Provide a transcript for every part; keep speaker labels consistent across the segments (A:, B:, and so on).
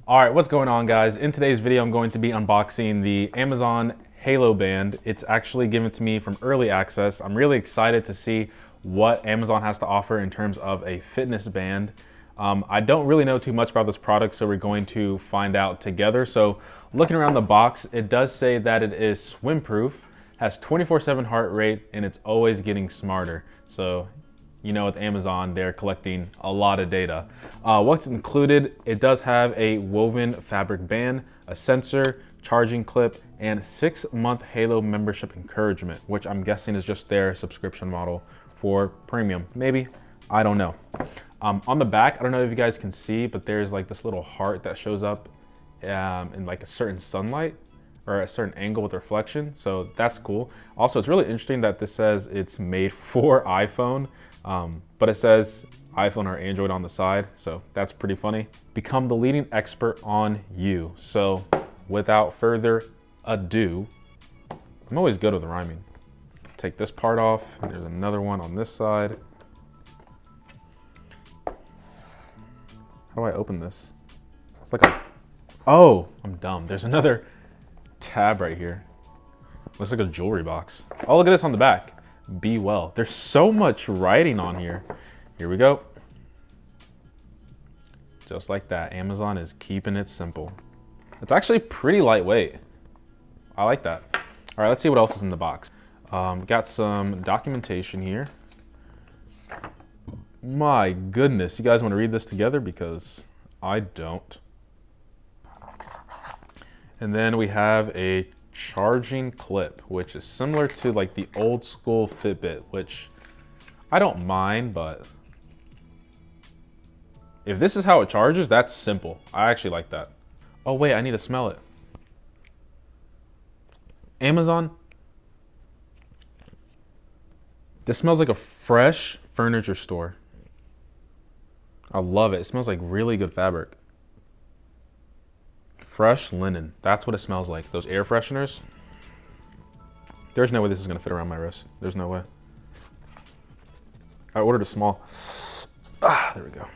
A: All right, what's going on, guys? In today's video, I'm going to be unboxing the Amazon Halo Band. It's actually given to me from early access. I'm really excited to see what Amazon has to offer in terms of a fitness band. I don't really know too much about this product, so we're going to find out together. So looking around the box, it does say that it is swim-proof, has 24/7 heart rate, and it's always getting smarter. So you know, with Amazon, they're collecting a lot of data. What's included, it does have a woven fabric band, a sensor, charging clip, and 6-month Halo membership encouragement, which I'm guessing is just their subscription model for premium. Maybe, I don't know. On the back, I don't know if you guys can see, but there's like this little heart that shows up in like a certain sunlight or a certain angle with reflection. So that's cool. Also, it's really interesting that this says it's made for iPhone. But it says iPhone or Android on the side, so that's pretty funny. Become the leading expert on you. So without further ado, I'm always good with rhyming. Take this part off, and there's another one on this side. How do I open this? It's like oh, I'm dumb. There's another tab right here. Looks like a jewelry box. Oh, look at this on the back. Be well. There's so much writing on here. Here we go. Just like that, Amazon is keeping it simple. It's actually pretty lightweight. I like that. All right, let's see what else is in the box. Got some documentation here. My goodness, you guys want to read this together? Because I don't. And then we have a charging clip, which is similar to like the old school Fitbit, which I don't mind, but if this is how it charges, that's simple. I actually like that. Oh wait, I need to smell it. Amazon. This smells like a fresh furniture store. I love it. It smells like really good fabric. Fresh linen. That's what it smells like. Those air fresheners. There's no way this is gonna fit around my wrist. There's no way. I ordered a small. There we go.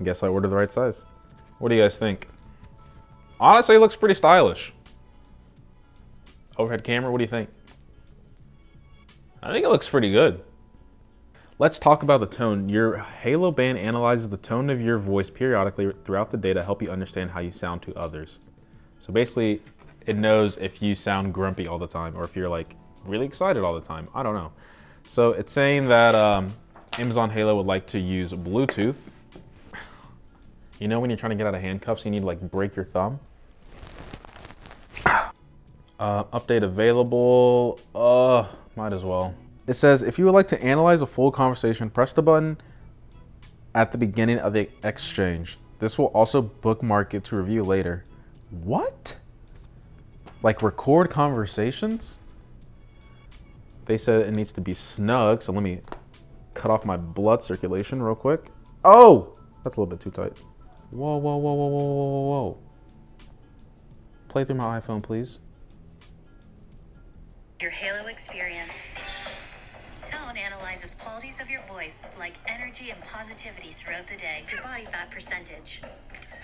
A: I guess I ordered the right size. What do you guys think? Honestly, it looks pretty stylish. Overhead camera, what do you think? I think it looks pretty good. Let's talk about the tone. Your Halo Band analyzes the tone of your voice periodically throughout the day to help you understand how you sound to others. So basically, it knows if you sound grumpy all the time or if you're like really excited all the time. I don't know. So it's saying that Amazon Halo would like to use Bluetooth. You know when you're trying to get out of handcuffs, you need to like break your thumb? Update available. Might as well. It says, if you would like to analyze a full conversation, press the button at the beginning of the exchange. This will also bookmark it to review later. What? Like record conversations? They said it needs to be snug, so let me cut off my blood circulation real quick. Oh, that's a little bit too tight. Whoa, whoa, whoa, whoa, whoa, whoa, whoa, whoa. Play through my iPhone, please.
B: Your Halo experience. Tone analyzes qualities of your voice, like energy and positivity throughout the day. Your body fat percentage.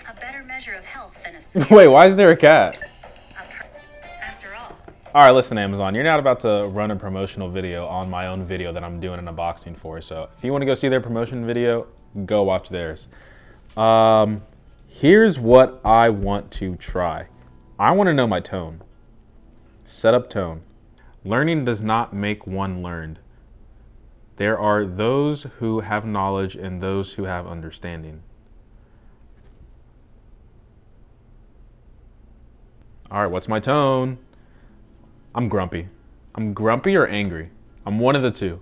B: A better measure of health than a
A: Wait, why is there a cat?
B: After all.
A: All right, listen, Amazon, you're not about to run a promotional video on my own video that I'm doing an unboxing for. So if you want to go see their promotion video, go watch theirs. Here's what I want to try. I want to know my tone. Set up tone. Learning does not make one learned. There are those who have knowledge and those who have understanding. All right, what's my tone? I'm grumpy. I'm grumpy or angry. I'm one of the two.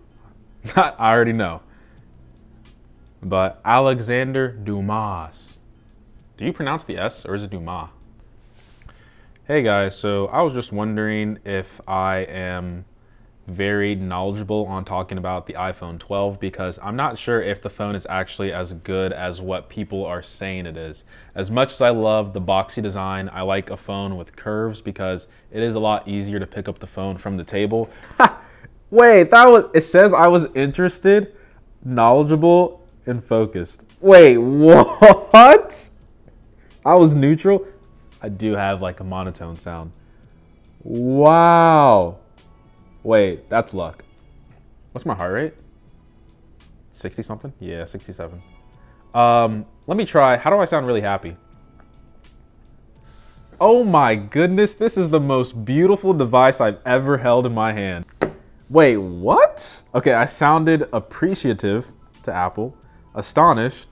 A: I already know. But Alexander Dumas. Do you pronounce the S or is it Dumas? Hey guys, so I was just wondering if I am very knowledgeable on talking about the iPhone 12 because I'm not sure if the phone is actually as good as what people are saying it is. As much as I love the boxy design, I like a phone with curves because it is a lot easier to pick up the phone from the table. Wait, it says I was interested, knowledgeable, and focused. Wait, what? I was neutral. I do have like a monotone sound. Wow. Wait, that's luck. What's my heart rate? 60 something? Yeah, 67. Let me try. How do I sound really happy? Oh my goodness, this is the most beautiful device I've ever held in my hand. Wait, what? Okay, I sounded appreciative to Apple, astonished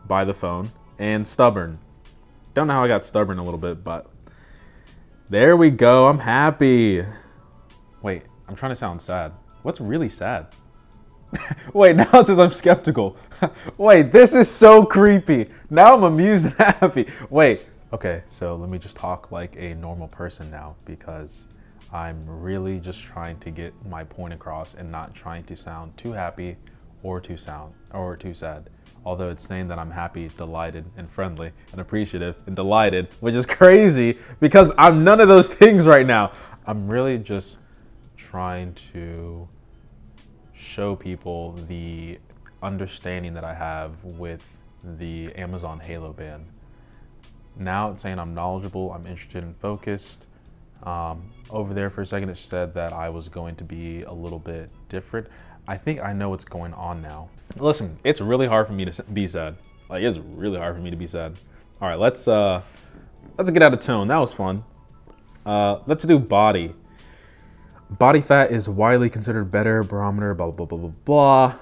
A: by the phone, and stubborn. Don't know how I got stubborn a little bit, but there we go. I'm happy. Wait, I'm trying to sound sad. What's really sad? Wait, now it says I'm skeptical. Wait, this is so creepy. Now I'm amused and happy. Wait, okay, so let me just talk like a normal person now, because I'm really just trying to get my point across and not trying to sound too happy or too sad. Although it's saying that I'm happy, delighted, and friendly, and appreciative, and delighted, which is crazy because I'm none of those things right now. I'm really just trying to show people the understanding that I have with the Amazon Halo band. Now it's saying I'm knowledgeable, I'm interested and focused. Over there for a second it said that I was going to be a little bit different. I think I know what's going on now. Listen, it's really hard for me to be sad. Like, it's really hard for me to be sad. All right, let's get out of tone. That was fun. Let's do body. Body fat is widely considered better barometer, blah, blah, blah, blah, blah.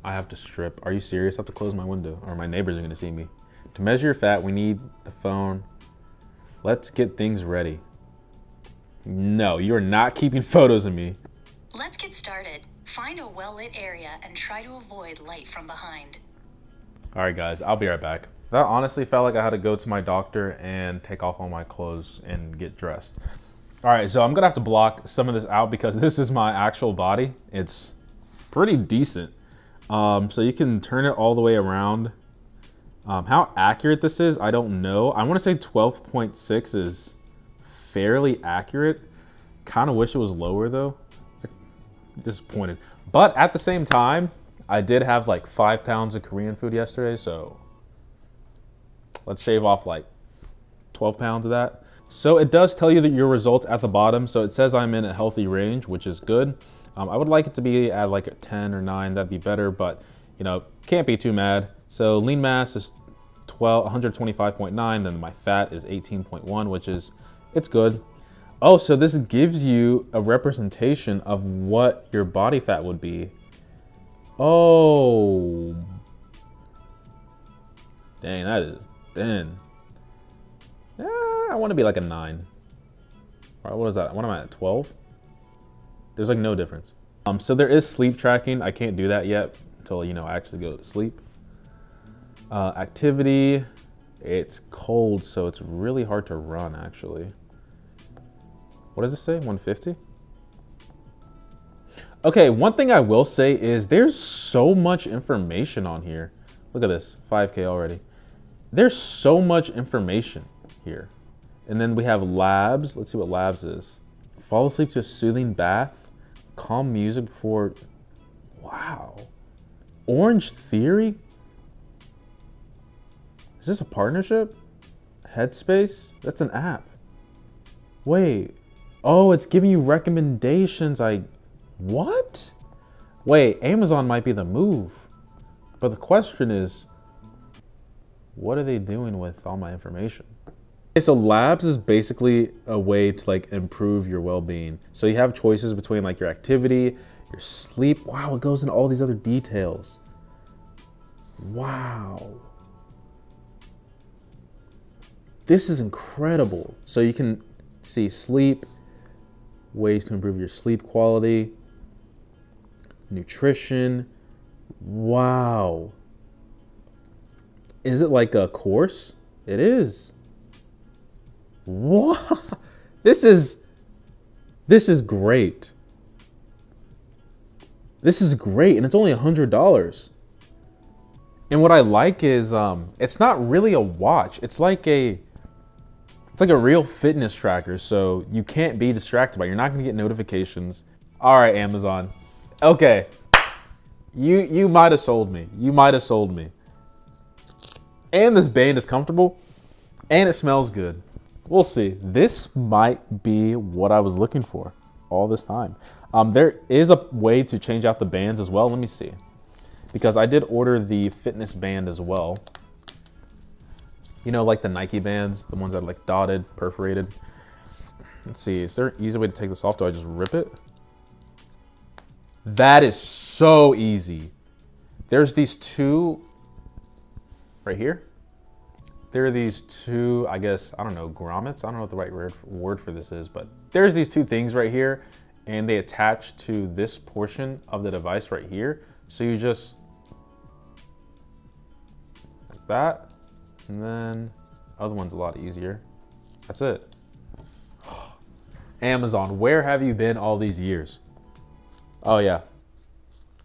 A: I have to strip. Are you serious? I have to close my window or my neighbors are gonna see me. To measure your fat, we need the phone. Let's get things ready. No, you're not keeping photos of me.
B: Let's get started. Find a well-lit area and try to avoid light from behind.
A: All right, guys, I'll be right back. That honestly felt like I had to go to my doctor and take off all my clothes and get dressed. All right, so I'm gonna have to block some of this out because this is my actual body. It's pretty decent. So you can turn it all the way around. How accurate this is, I don't know. I wanna say 12.6 is fairly accurate. Kind of wish it was lower though. Disappointed. But at the same time, I did have like 5 pounds of Korean food yesterday, so let's shave off like 12 pounds of that. So it does tell you that your results at the bottom. So it says I'm in a healthy range, which is good. I would like it to be at like a 10 or 9, that'd be better, but you know, can't be too mad. So lean mass is 125.9, then my fat is 18.1, which is, it's good. Oh, so this gives you a representation of what your body fat would be. Oh. Dang, that is thin. I want to be like a 9. All right, what is that? What am I at, 12? There's like no difference. So there is sleep tracking. I can't do that yet until, you know, I actually go to sleep. Activity, it's cold, so it's really hard to run actually. What does it say, 150? Okay, one thing I will say is there's so much information on here. Look at this, 5K already. There's so much information here. And then we have labs. Let's see what labs is. Fall asleep to a soothing bath. Calm music before, wow. Orange Theory? Is this a partnership? Headspace? That's an app. Wait. Oh, it's giving you recommendations. What? Wait, Amazon might be the move. But the question is, what are they doing with all my information? Okay, so labs is basically a way to like improve your well-being. So you have choices between like your activity, your sleep. Wow, it goes into all these other details. Wow. This is incredible. So you can see sleep, ways to improve your sleep quality, nutrition. Wow. Is it like a course? It is. What? This is great. This is great, and it's only $100. And what I like is it's not really a watch. It's like a real fitness tracker, so you can't be distracted by it. You're not gonna get notifications. All right, Amazon. Okay, you might have sold me. You might have sold me. And this band is comfortable. And it smells good. We'll see. This might be what I was looking for all this time. There is a way to change out the bands as well. Let me see. Because I did order the fitness band as well. You know, like the Nike bands, the ones that are like dotted, perforated. Let's see, is there an easy way to take this off? Do I just rip it? That is so easy. There's these two right here. There are these two, I guess, I don't know, grommets? I don't know what the right word for this is, but there's these two things right here, and they attach to this portion of the device right here. So you just, like that, and then the other one's a lot easier. That's it. Amazon, where have you been all these years? Oh yeah,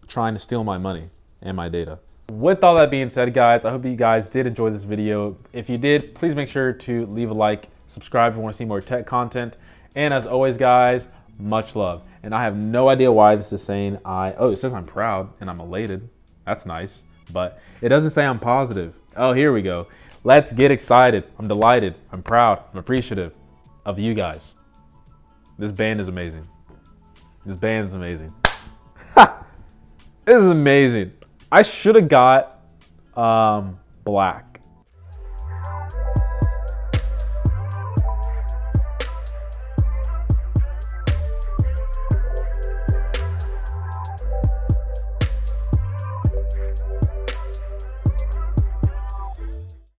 A: trying to steal my money and my data. With all that being said, guys, I hope you guys did enjoy this video. If you did, please make sure to leave a like, subscribe if you want to see more tech content. And as always, guys, much love. And I have no idea why this is saying oh, it says I'm proud and I'm elated. That's nice, but it doesn't say I'm positive. Oh, here we go. Let's get excited. I'm delighted. I'm proud. I'm appreciative of you guys. This band is amazing. This band is amazing. This is amazing. I should have got black.